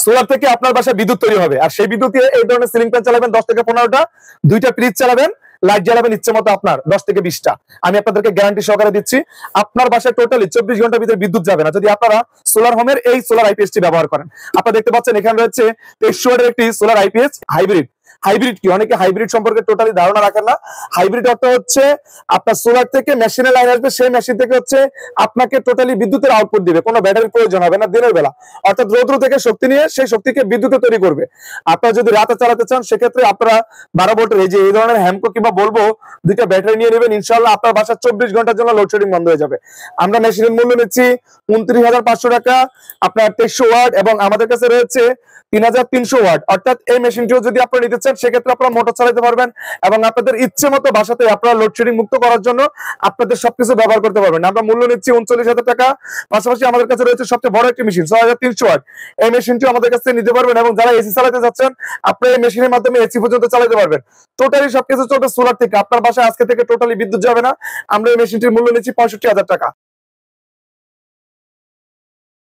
Solar থেকে আপনার বাসায় বিদ্যুৎ তৈরি হবে, আর সেই বিদ্যুৎ দিয়ে এই ধরনের সিলিং ফ্যান চালাবেন 10 থেকে 15টা, 2টা ফ্রিজ চালাবেন, লাইট জ্বালাবেন ইচ্ছে মতো আপনার 10 থেকে 20টা। আমি আপনাদেরকে গ্যারান্টি সহকারে দিচ্ছি আপনার বাসায় টোটালি 24 ঘন্টার ভিতরে বিদ্যুৎ যাবে না যদি আপনারা সোলার হোমের এই সোলার আইপিএসটি ব্যবহার করেন। আপনারা দেখতে পাচ্ছেন এখানে রয়েছে 23 ওয়াটের একটি সোলার আইপিএস হাইব্রিড। হাইব্রিড কি, অনেকে হাইব্রিড সম্পর্কে টোটালি ধারণা রাখেন না। হাইব্রিড অর্থ হচ্ছে আপনার সোলার থেকে মেশিনে লাইন আসবে, সেই মেশিন থেকে হচ্ছে আপনাকে টোটালি বিদ্যুতের আউটপুট দিবে, কোনো ব্যাটারির প্রয়োজন হবে না দিনের বেলা, অর্থাৎ রৌদ্র থেকে শক্তি নিয়ে সেই শক্তিকে বিদ্যুতে তৈরি করবে। আপনারা যদি রাতে চালাতে চান সেক্ষেত্রে আপনারা 12 ভোল্টের এই ধরনের হ্যামকো কিংবা বলবো 2টা ব্যাটারি নিয়ে নেবেন, ইনশাআল্লাহ আপনার বাসা 24 ঘন্টার জন্য লোডশেডিং বন্ধ হয়ে যাবে। আমরা মেশিনের মূল্য নিচ্ছি 29,500 টাকা, আপনার 2300 ওয়াট, এবং আমাদের কাছে রয়েছে 3,300 ওয়াট। অর্থাৎ এই মেশিনটিও যদি আপনারা নিতে চান সেক্ষেত্রে আপনারা মোটর চালাতে পারবেন এবং আপনাদের ইচ্ছে মতো বাসাতে আপনারা লোডশেডিং মুক্ত করার জন্য আপনাদের সবকিছু ব্যবহার করতে পারবেন। আমরা মূল্য নিচ্ছি 39,000 টাকা। পাশাপাশি আমাদের কাছে রয়েছে সবচেয়ে বড় একটি মেশিন 6,300 ওয়াট, এই মেশিনটিও আমাদের কাছে নিতে পারবেন, এবং যারা এসি চালাতে যাচ্ছেন আপনারা এই মেশিনের মাধ্যমে এসি পর্যন্ত চালাতে পারবেন। টোটালি সবকিছু চলবে সোলার থেকে। আপনার বাসায় আজকে থেকে টোটালি বিদ্যুৎ যাবে না। আমরা এই মেশিনটির মূল্য নিচ্ছি 65,000 টাকা।